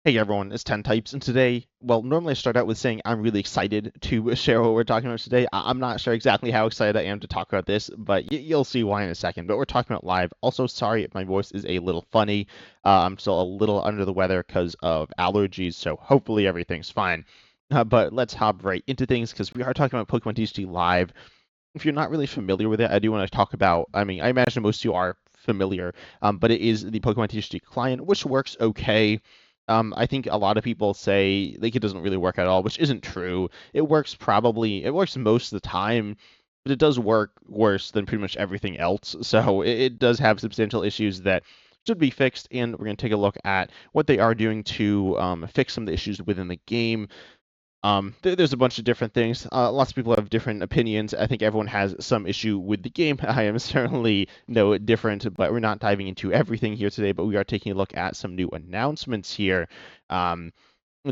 Hey everyone, it's 10 Types, and today, well, normally I start out with saying I'm really excited to share what we're talking about today. I'm not sure exactly how excited I am to talk about this, but you'll see why in a second. But we're talking about live. Also, sorry if my voice is a little funny. I'm still a little under the weather because of allergies, so hopefully everything's fine. But let's hop right into things because we are talking about Pokemon TCG Live. If you're not really familiar with it, I do want to talk about. I mean, I imagine most of you are familiar, but it is the Pokemon TCG client, which works okay. I think a lot of people say like it doesn't really work at all, which isn't true. It works most of the time, but it does work worse than pretty much everything else. So it does have substantial issues that should be fixed, and we're going to take a look at what they are doing to fix some of the issues within the game. There's a bunch of different things. Lots of people have different opinions. I think everyone has some issue with the game. I am certainly no different, but we're not diving into everything here today. But we are taking a look at some new announcements here, and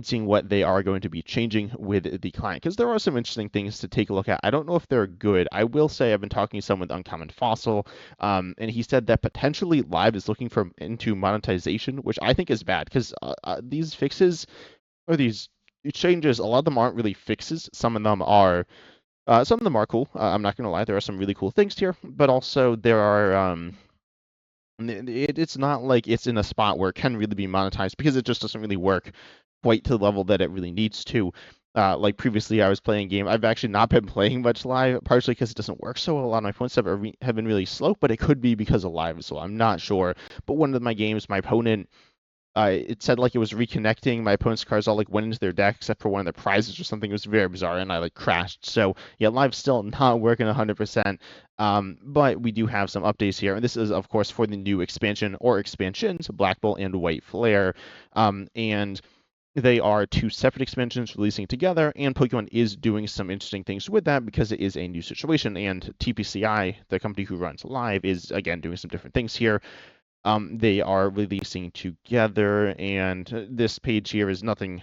seeing what they are going to be changing with the client. Because there are some interesting things to take a look at. I don't know if they're good. I will say I've been talking to someone with Uncommon Fossil, and he said that potentially Live is looking for into monetization, which I think is bad because these fixes or these changes, a lot of them aren't really fixes. Some of them are cool. I'm not gonna lie, there are some really cool things here, but also there are it's not like it's in a spot where it can really be monetized because it just doesn't really work quite to the level that it really needs to. Like previously, I was playing a game. I've actually not been playing much live, partially because it doesn't work so well. A lot of my points have been really slow, but it could be because of live, so I'm not sure. But one of my games, my opponent it said like it was reconnecting. My opponent's cards all like went into their deck except for one of the prizes or something. It was very bizarre, and I like crashed. So yeah, live's still not working 100%. But we do have some updates here, and this is of course for the new expansion or expansions, Black Bolt and White Flare, and they are two separate expansions releasing together, and Pokemon is doing some interesting things with that because it is a new situation. And TPCI, the company who runs Live, is again doing some different things here. They are releasing together, and this page here is nothing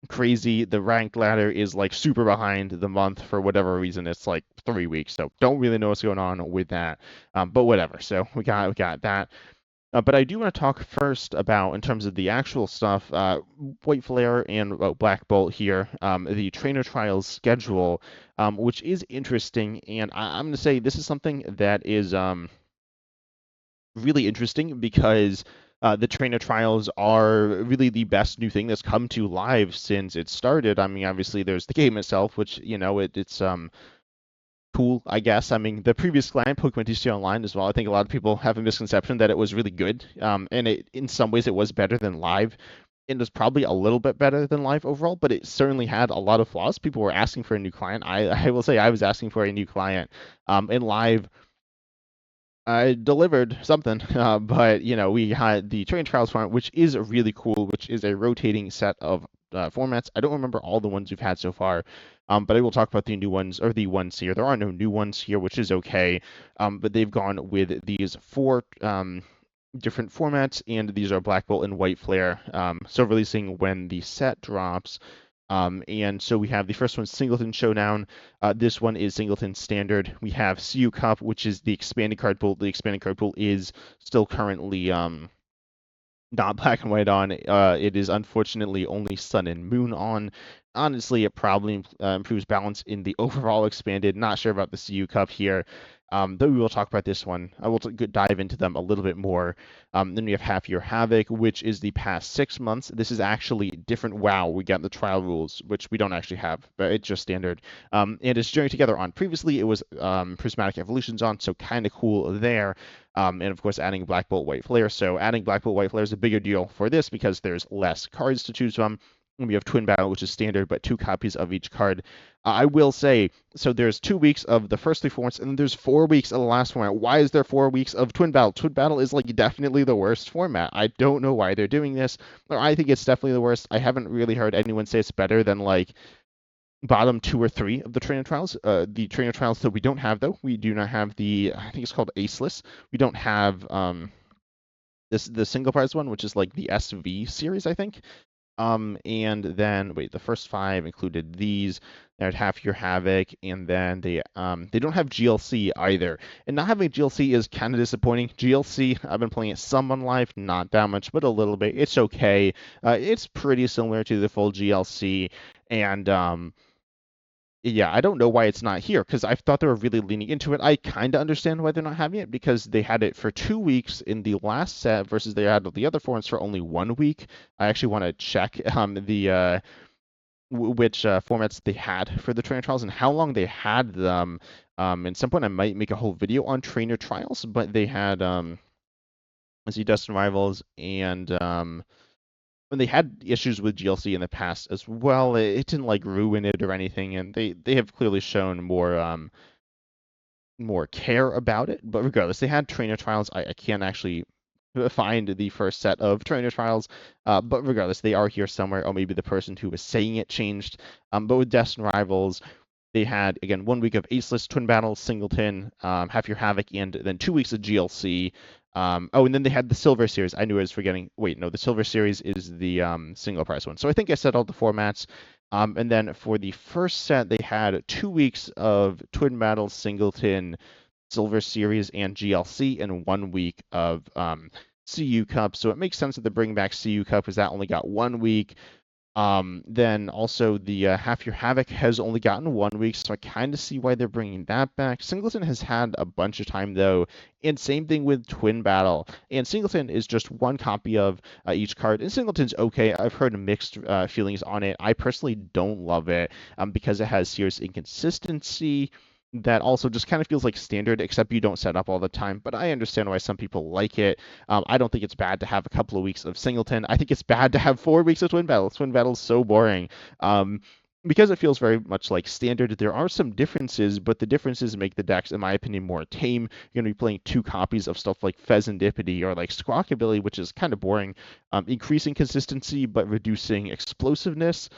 crazy. The ranked ladder is like super behind the month for whatever reason. It's like 3 weeks, so don't really know what's going on with that. But whatever. So we got that. But I do want to talk first about, in terms of the actual stuff, White Flare and Black Bolt here, the trainer trials schedule, which is interesting. And I'm going to say this is something that is really interesting because the trainer trials are really the best new thing that's come to live since it started. I mean, obviously there's the game itself, which it's cool, I guess. I mean, the previous client, Pokemon TCG Online, as well. I think a lot of people have a misconception that it was really good, and it in some ways it was better than live. It was probably a little bit better than live overall, but it certainly had a lot of flaws. People were asking for a new client. I will say I was asking for a new client. In live, I delivered something, but we had the train trials format, which is really cool, which is a rotating set of formats. I don't remember all the ones we've had so far, but I will talk about the new ones or the ones here. There are no new ones here, which is okay, but they've gone with these four different formats, and these are Black Bolt and White Flare. So releasing when the set drops. And so we have the first one, Singleton Showdown. This one is Singleton Standard. We have CU Cup, which is the expanded card pool. The expanded card pool is still currently not black and white on. It is unfortunately only Sun and Moon on. Honestly, it probably improves balance in the overall expanded. Not sure about the CU Cup here. Though we will talk about this one. I will dive into them a little bit more. Then we have Half Year Havoc, which is the past 6 months. This is actually different. Wow, we got the trial rules, which we don't actually have, but it's just standard. And it's joined together on. Previously, it was Prismatic Evolutions on, so kind of cool there. And of course, adding Black Bolt, White Flare. So adding Black Bolt, White Flare is a bigger deal for this because there's less cards to choose from. And we have Twin Battle, which is standard, but 2 copies of each card. I will say, so there's 2 weeks of the first 3 formats, and then there's 4 weeks of the last format. Why is there 4 weeks of Twin Battle? Twin Battle is like definitely the worst format. I don't know why they're doing this, or I think it's definitely the worst. I haven't really heard anyone say it's better than like bottom 2 or 3 of the trainer trials. The trainer trials that we don't have, though, we do not have I think it's called Aceless. We don't have the single prize one, which is like the SV series, I think. And then wait, the first five included these. There'd Half Your Havoc, and then they don't have GLC either. And not having GLC is kind of disappointing. GLC, I've been playing it some on live, not that much, but a little bit. It's okay. It's pretty similar to the full GLC, and yeah, I don't know why it's not here because I thought they were really leaning into it. I kind of understand why they're not having it because they had it for 2 weeks in the last set versus they had the other forms for only 1 week. I actually want to check the which formats they had for the trainer trials and how long they had them. At some point, I might make a whole video on trainer trials, but they had let's see, Dust and Rivals and when they had issues with GLC in the past as well, it didn't like ruin it or anything, and they have clearly shown more care about it. But regardless, they had trainer trials. I can't actually find the first set of trainer trials, but regardless, they are here somewhere. Or maybe the person who was saying it changed. But with Destin Rivals, they had again 1 week of Aceless, Twin Battles, Singleton, Half Your Havoc, and then 2 weeks of GLC. Oh, and then they had the Silver Series. I knew I was forgetting. Wait, no, the Silver Series is the single price one. So I think I said all the formats. And then for the first set, they had 2 weeks of Twin Battles, Singleton, Silver Series, and GLC, and 1 week of CU Cup. So it makes sense that they're bringing back CU Cup because that only got 1 week. Then also the Half Your Havoc has only gotten 1 week, so I kind of see why they're bringing that back. Singleton has had a bunch of time though, and same thing with Twin Battle. And Singleton is just one copy of each card, and Singleton's okay. I've heard mixed feelings on it. I personally don't love it because it has serious inconsistency that also just kind of feels like standard, except you don't set up all the time. But I understand why some people like it. I don't think it's bad to have a couple of weeks of Singleton. I think it's bad to have 4 weeks of Twin Battle. Twin Battle's so boring. Because it feels very much like standard, there are some differences, but the differences make the decks, in my opinion, more tame. You're going to be playing two copies of stuff like Pheasantipity or like Squawkabilly, which is kind of boring, increasing consistency but reducing explosiveness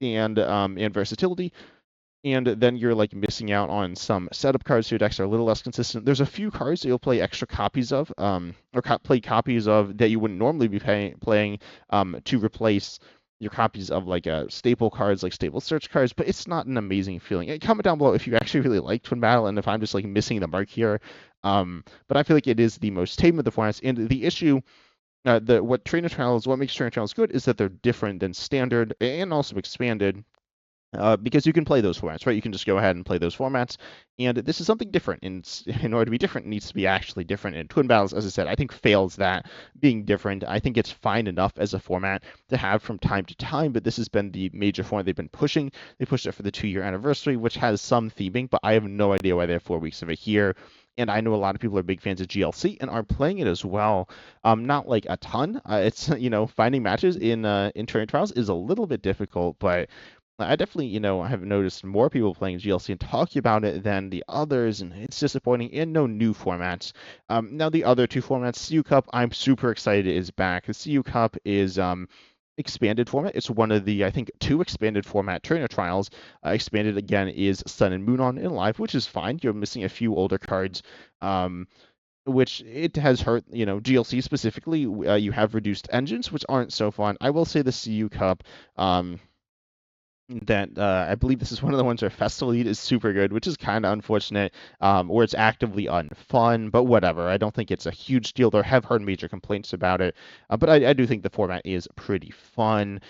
and versatility, and then you're like missing out on some setup cards. So your decks are a little less consistent. There's a few cards that you'll play extra copies of, or play copies of that you wouldn't normally be playing, to replace your copies of like staple cards, like staple search cards. But it's not an amazing feeling. Comment down below if you actually really like Twin Battle and if I'm just like missing the mark here. But I feel like it is the most tame of the formats, and the issue. What makes trainer trials good is that they're different than standard and also expanded, because you can play those formats, right? You can just go ahead and play those formats, and this is something different. And in order to be different, it needs to be actually different. And Twin Battles, as I said, I think fails that being different. I think it's fine enough as a format to have from time to time, but this has been the major format they've been pushing. They pushed it for the 2-year anniversary, which has some theming, but I have no idea why they have 4 weeks of it here. And I know a lot of people are big fans of GLC and are playing it as well. Not like a ton. It's finding matches in training trials is a little bit difficult, but I definitely, have noticed more people playing GLC and talking about it than the others, and it's disappointing. And no new formats. Now the other two formats, CU Cup, I'm super excited is back. The CU Cup is expanded format. It's one of the, I think, two expanded format trainer trials. Expanded again is Sun and Moon on in live, which is fine. You're missing a few older cards. Which it has hurt, GLC specifically. You have reduced engines, which aren't so fun. I will say the CU Cup, that I believe this is one of the ones where Festival Lead is super good, which is kind of unfortunate, where it's actively unfun, but whatever. I don't think it's a huge deal. There have heard major complaints about it, but I do think the format is pretty fun.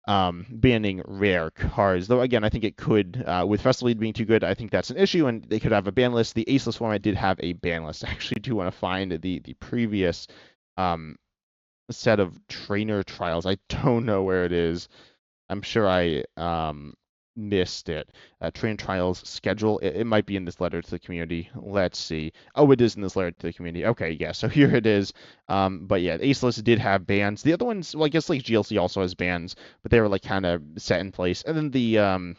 Banning rare cards, though again, I think it could, with Festival Lead being too good, I think that's an issue, and they could have a ban list. The Aceless format did have a ban list. I actually do want to find the previous set of trainer trials. I don't know where it is. I'm sure I missed it. Train trials schedule. It might be in this letter to the community. Let's see. Oh, it is in this letter to the community. Okay, yeah. So here it is. But yeah, Aceless did have bans. The other ones, well, I guess like GLC also has bans, but they were like kind of set in place. And then the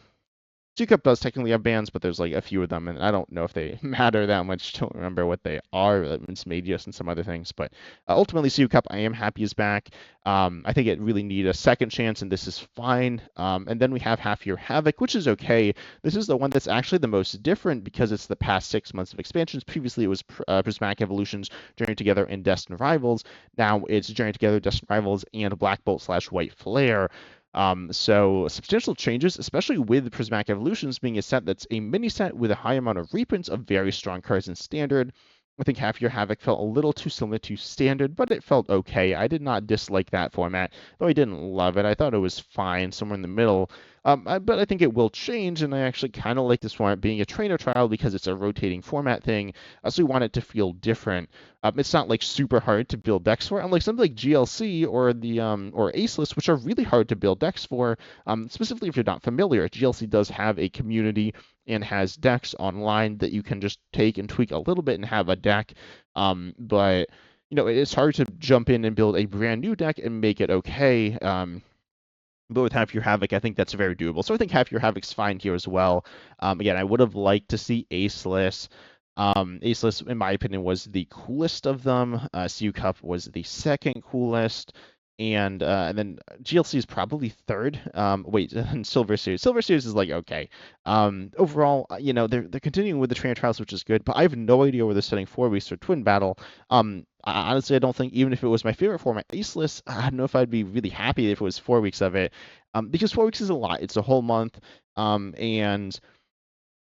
Cup does technically have bans, but there's like a few of them, and I don't know if they matter that much. Don't remember what they are. It's Medius and some other things, but ultimately, Cup I am happy is back. I think it really needed a second chance, and this is fine. And then we have Half Year Havoc, which is okay. This is the one that's actually the most different because it's the past 6 months of expansions. Previously, it was Prismatic Evolutions, Journey Together, and Destined Rivals. Now it's Journey Together, Destined Rivals, and Black Bolt / White Flare. So substantial changes, especially with Prismatic Evolutions being a set that's a mini set with a high amount of reprints of very strong cards in Standard. I think Half Year Havoc felt a little too similar to Standard, but it felt okay. I did not dislike that format, though I didn't love it. I thought it was fine, somewhere in the middle. But I think it will change, and I actually kind of like this format being a trainer trial because it's a rotating format thing, so we want it to feel different. It's not like super hard to build decks for, unlike something like GLC or the or Aceless, which are really hard to build decks for. Specifically if you're not familiar, GLC does have a community and has decks online that you can just take and tweak a little bit and have a deck. But it's hard to jump in and build a brand new deck and make it okay. But with Half Your Havoc, I think that's very doable. So I think Half Your Havoc's fine here as well. Again, I would have liked to see Aceless. Aceless, in my opinion, was the coolest of them. CU Cup was the second coolest. And then GLC is probably third. Wait, and Silver Series. Silver Series is like okay. Overall, they're continuing with the trainer trials, which is good. But I have no idea where they're setting 4 weeks for Twin Battle. Honestly, I don't think even if it was my favorite format, Aceless, I don't know if I'd be really happy if it was 4 weeks of it, because 4 weeks is a lot. It's a whole month, and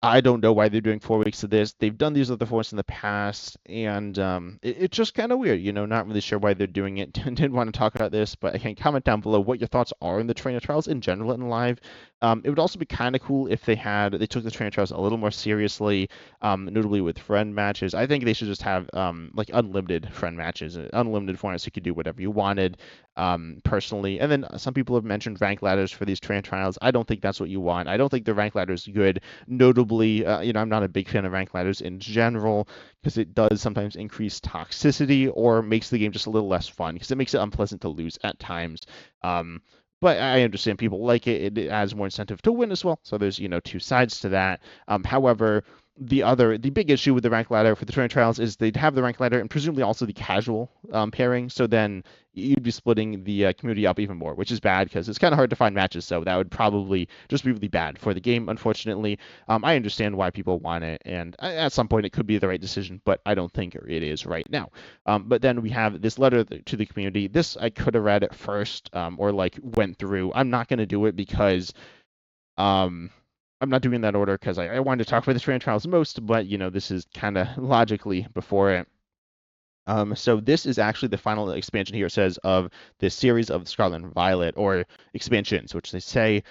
I don't know why they're doing 4 weeks of this. They've done these other formats in the past, and it's just kind of weird, not really sure why they're doing it. Didn't want to talk about this, but I can comment down below what your thoughts are in the trainer trials in general in live. It would also be kind of cool if they took the trainer trials a little more seriously, notably with friend matches. I think they should just have like unlimited friend matches, unlimited formats. You could do whatever you wanted, personally. And then some people have mentioned rank ladders for these trainer trials. I don't think that's what you want. I don't think the rank ladder is good. Notably, I'm not a big fan of rank ladders in general because it does sometimes increase toxicity or makes the game just a little less fun because it makes it unpleasant to lose at times. But I understand people like it. It adds more incentive to win as well. So there's, two sides to that. However, the big issue with the rank ladder for the trainer trials is they'd have the rank ladder and presumably also the casual pairing. So then you'd be splitting the community up even more, which is bad because it's kind of hard to find matches. So that would probably just be really bad for the game, unfortunately. I understand why people want it, and at some point it could be the right decision, but I don't think it is right now. But then we have this letter to the community. This I could have read at first, or like went through. I'm not going to do it because I'm not doing that order because I wanted to talk about the trainer trials most, but this is kind of logically before it. So this is actually the final expansion here, it says, of this series of Scarlet Violet, or expansions, which they say,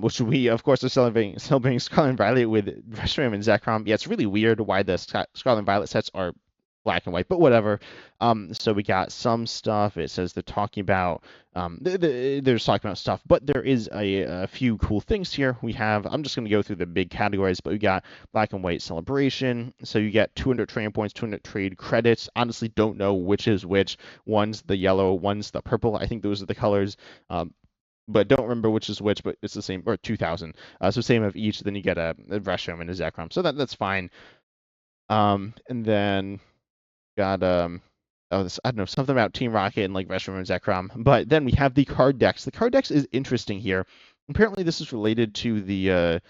which we, of course, are celebrating Scarlet Violet with Reshiram and Zekrom. Yeah, it's really weird why the Scarlet Violet sets are black and white, but whatever. So we got some stuff. It says they're talking about, they're just talking about stuff, but there is a few cool things here. I'm just going to go through the big categories, but we got black and white celebration. So you get 200 training points, 200 trade credits. Honestly, don't know which is which. One's the yellow, one's the purple. I think those are the colors. But don't remember which is which, but it's the same, or 2,000. So same of each. Then you get a Reshiram and a Zekrom. So that's fine. And then got this, I don't know, something about Team Rocket and like Reshiram and Zekrom. But then we have the card decks. The card decks is interesting here. Apparently this is related to the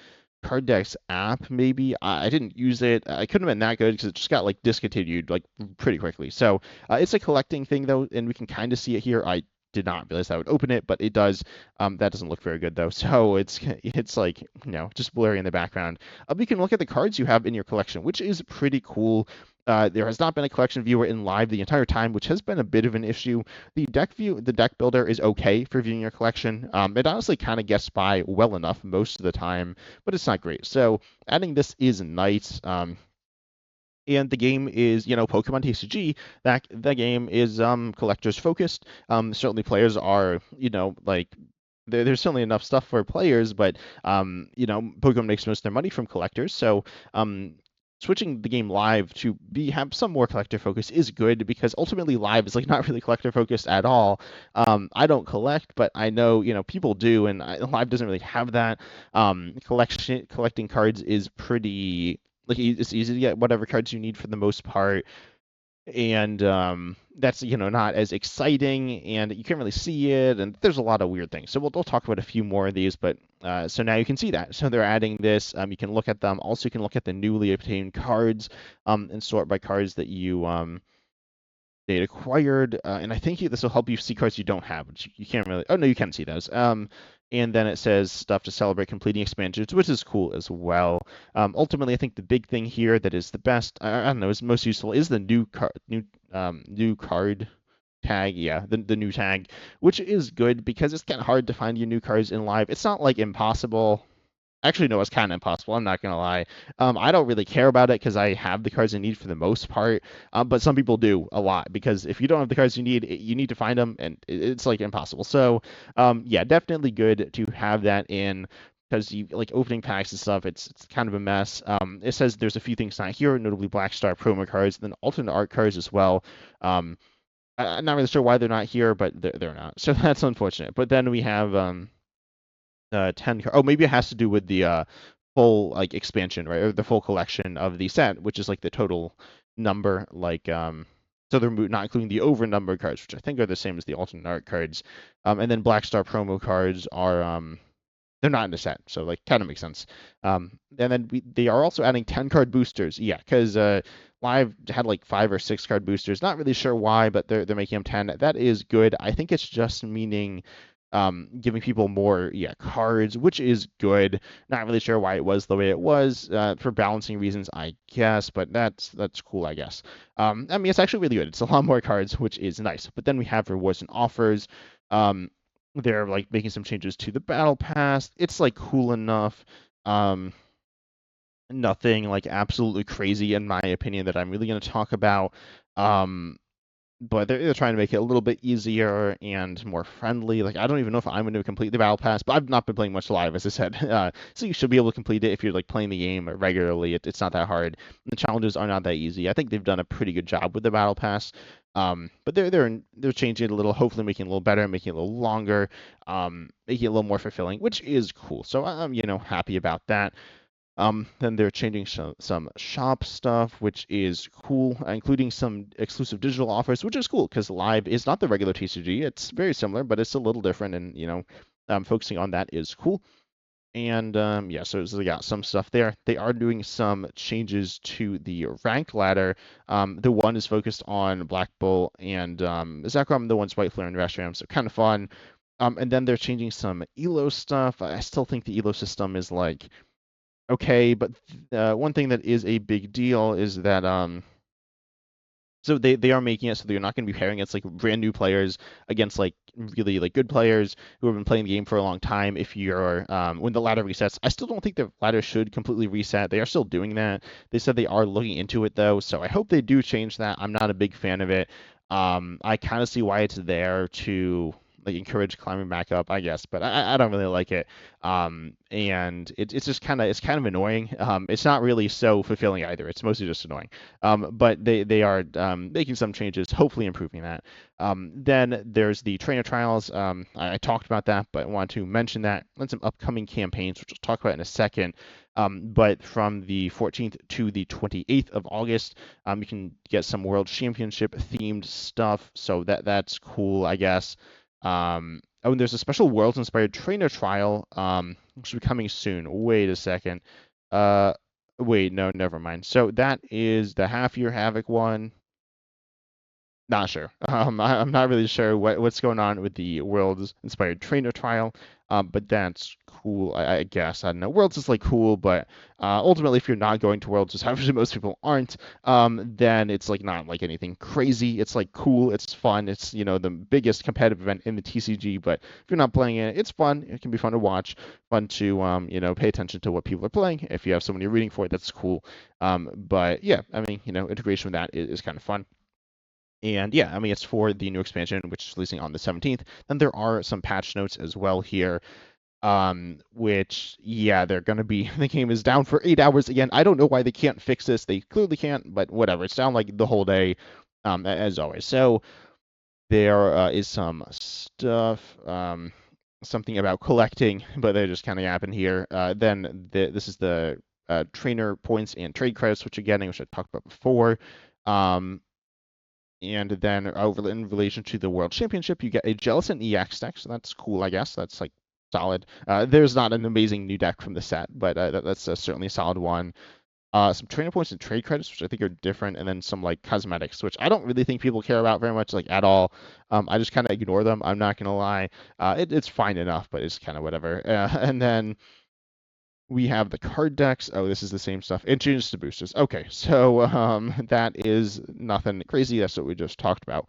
card decks app, maybe. I didn't use it. I couldn't have been that good because it just got like discontinued like pretty quickly. So it's a collecting thing though, and we can kind of see it here. I did not realize I would open it, but it does. That doesn't look very good though. So it's like just blurry in the background. We can look at the cards you have in your collection, which is pretty cool. There has not been a collection viewer in live the entire time, which has been a bit of an issue. The deck builder is okay for viewing your collection. It honestly kind of gets by well enough most of the time, but it's not great. So adding this is nice. And the game is, Pokemon TCG. That the game is collectors focused. Certainly players are, like there's certainly enough stuff for players, but Pokemon makes most of their money from collectors. So switching the game live to be have some more collector focus is good because ultimately live is like not really collector focused at all. I don't collect, but I know people do, and live doesn't really have that. Collecting cards is pretty like it's easy to get whatever cards you need for the most part, and that's not as exciting, and you can't really see it, and there's a lot of weird things. So we'll talk about a few more of these, but so now you can see that. So they're adding this. You can look at them. Also, you can look at the newly obtained cards, and sort by cards that you they acquired, and I think this will help you see cards you don't have, which you can't really. Oh no, you can see those. And then it says stuff to celebrate completing expansions, which is cool as well. Ultimately, I think the big thing here that is the best, I don't know, is most useful is the new card tag. Yeah, the new tag, which is good because it's kind of hard to find your new cards in live. It's not like impossible. Actually, no, it's kind of impossible. I'm not gonna lie. I don't really care about it because I have the cards I need for the most part. But some people do a lot because if you don't have the cards you need, you need to find them, and it's like impossible. So, yeah, definitely good to have that in because you like opening packs and stuff. It's kind of a mess. It says there's a few things not here, notably Black Star promo cards, then alternate art cards as well. I'm not really sure why they're not here, but they're not. So that's unfortunate. But then we have 10 oh, maybe it has to do with the full like expansion, right, or the full collection of the set, which is like the total number, like so they're not including the over numbered cards, which I think are the same as the alternate art cards. And then Black Star promo cards are they're not in the set, so like kind of makes sense. And then they are also adding 10 card boosters. Yeah, because Live had like 5 or 6 card boosters. Not really sure why, but they're making them 10. That is good. I think it's just meaning giving people more cards, which is good. Not really sure why it was the way it was for balancing reasons, I guess, but that's cool, I guess. I mean, it's actually really good. It's a lot more cards, which is nice. But then we have rewards and offers. They're like making some changes to the battle pass. It's like cool enough. Um, Nothing like absolutely crazy in my opinion that I'm really going to talk about. Um, but they're trying to make it a little bit easier and more friendly. Like I don't even know if I'm going to complete the battle pass, but I've not been playing much live, as I said. So you should be able to complete it if you're like playing the game regularly. It's not that hard. The challenges are not that easy. I think they've done a pretty good job with the battle pass. But they're changing it a little, hopefully making it a little better, making it a little longer, making it a little more fulfilling, which is cool. So I'm happy about that. Then they're changing some shop stuff, which is cool, including some exclusive digital offers, which is cool because Live is not the regular TCG. It's very similar, but it's a little different, and focusing on that is cool. And yeah, so they got some stuff there. They are doing some changes to the ranked ladder. The one is focused on Black Bull and Zekrom. The one's White Flare and Restram, so kind of fun. And then they're changing some ELO stuff. I still think the ELO system is like okay, but one thing that is a big deal is that so they are making it so they're not going to be pairing against like brand new players against like really like good players who have been playing the game for a long time. If you're when the ladder resets, I still don't think the ladder should completely reset. They are still doing that. They said they are looking into it though, so I hope they do change that. I'm not a big fan of it. I kind of see why it's there to like encourage climbing back up, I guess, but I don't really like it. And it's just it's kind of annoying. It's not really so fulfilling either. It's mostly just annoying. But they are making some changes, hopefully improving that. Then there's the trainer trials. I talked about that, but I want to mention that and some upcoming campaigns, which we'll talk about in a second. But from the 14th to the 28th of August, you can get some World Championship themed stuff. So that's cool, I guess. Oh, and there's a special Worlds Inspired Trainer Trial, which will be coming soon. Wait a second. Uh, Wait, no, never mind. So that is the Half Year Havoc one. Not sure. I'm not really sure what's going on with the Worlds Inspired Trainer Trial, but that's cool, I guess. I don't know. Worlds is like cool, but ultimately, if you're not going to Worlds, which obviously most people aren't, then it's like not like anything crazy. It's like cool. It's fun. It's the biggest competitive event in the TCG. But if you're not playing it, it's fun. It can be fun to watch, fun to pay attention to what people are playing. If you have someone you're rooting for, that's cool. But yeah, I mean, integration with that is kind of fun. And yeah, I mean, it's for the new expansion, which is releasing on the 17th. Then there are some patch notes as well here. Which, yeah, they're gonna be the game is down for 8 hours again. I don't know why they can't fix this. They clearly can't, but whatever. It's down like the whole day, as always. So there is some stuff, something about collecting, but they just kind of happen here. This is the trainer points and trade credits, which you're getting, which I talked about before. Um, and then over in relation to the World Championship, you get a Jellicent EX deck, so that's cool, I guess. That's like solid. There's not an amazing new deck from the set, but that's certainly a solid one. Some trainer points and trade credits, which I think are different, and then some like cosmetics, which I don't really think people care about very much, like at all. I just kind of ignore them. I'm not gonna lie. It's fine enough, but it's kind of whatever. And then we have the card decks. Oh, this is the same stuff. And changes to boosters. Okay, so that is nothing crazy. That's what we just talked about.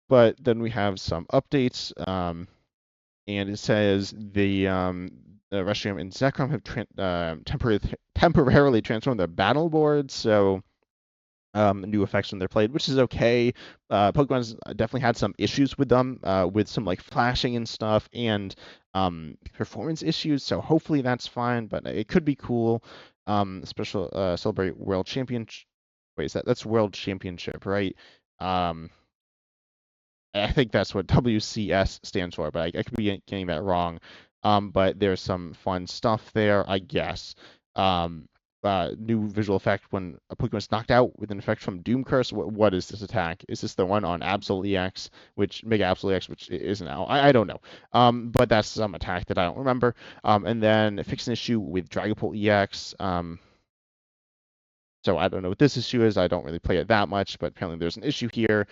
But then we have some updates. And it says the Reshiram and Zekrom have temporarily transformed their battle boards, so new effects when they're played, which is okay. Pokemon's definitely had some issues with them, with some like flashing and stuff, and performance issues. So hopefully that's fine, but it could be cool. Special celebrate World Championship. Wait, that's World Championship, right? Um, I think that's what WCS stands for, but I could be getting that wrong. But there's some fun stuff there, I guess. Um, New visual effect when a Pokemon is knocked out with an effect from Doom Curse. What is this attack? Is this the one on Absol EX, which Mega Absol EX, which isn't out? I don't know. But that's some attack that I don't remember. And then fix an issue with Dragapult EX. So I don't know what this issue is. I don't really play it that much, but apparently there's an issue here.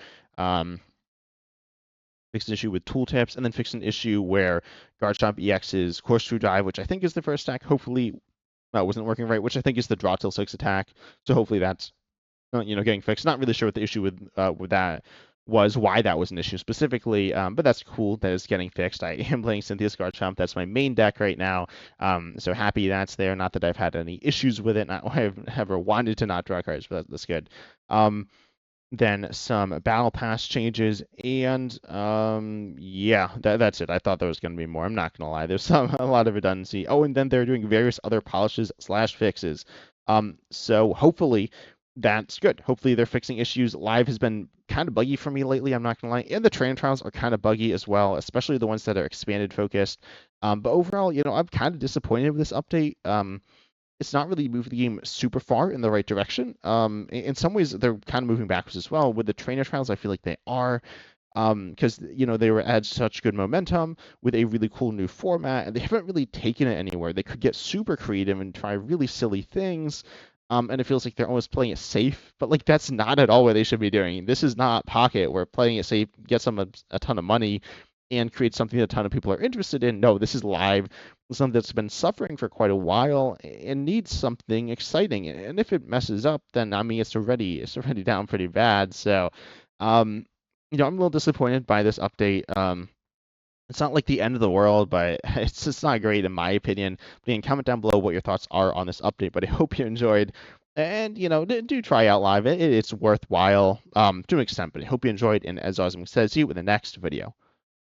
Fix an issue with tooltips, and then fix an issue where Garchomp EX's Corkscrew Dive, which I think is the first attack, hopefully wasn't working right, which I think is the Draw Till 6 attack. So hopefully that's getting fixed. Not really sure what the issue with that was, why that was an issue specifically, but that's cool that it's getting fixed. I am playing Cynthia's Garchomp. That's my main deck right now, so happy that's there. Not that I've had any issues with it. Not I've ever wanted to not draw cards, but that's good. Then some battle pass changes, and yeah, that's it. I thought there was going to be more. I'm not going to lie. There's a lot of redundancy. Oh, and then they're doing various other polishes / fixes. So hopefully that's good. Hopefully they're fixing issues. Live has been kind of buggy for me lately. I'm not going to lie, and the train trials are kind of buggy as well, especially the ones that are expanded focused. But overall, I'm kind of disappointed with this update. It's not really moving the game super far in the right direction. In some ways, they're kind of moving backwards as well. With the trainer trials, I feel like they are, because they were at such good momentum with a really cool new format, and they haven't really taken it anywhere. They could get super creative and try really silly things. And it feels like they're almost playing it safe, but like that's not at all what they should be doing. This is not Pocket. We're playing it safe, get a ton of money, and create something that a ton of people are interested in. No, this is live, something that's been suffering for quite a while and needs something exciting. And if it messes up, then I mean it's already down pretty bad. So, I'm a little disappointed by this update. It's not like the end of the world, but it's just not great in my opinion. Again, comment down below what your thoughts are on this update. But I hope you enjoyed. And do try out live. It's worthwhile to an extent. But I hope you enjoyed. And as Osmond says, see you in the next video.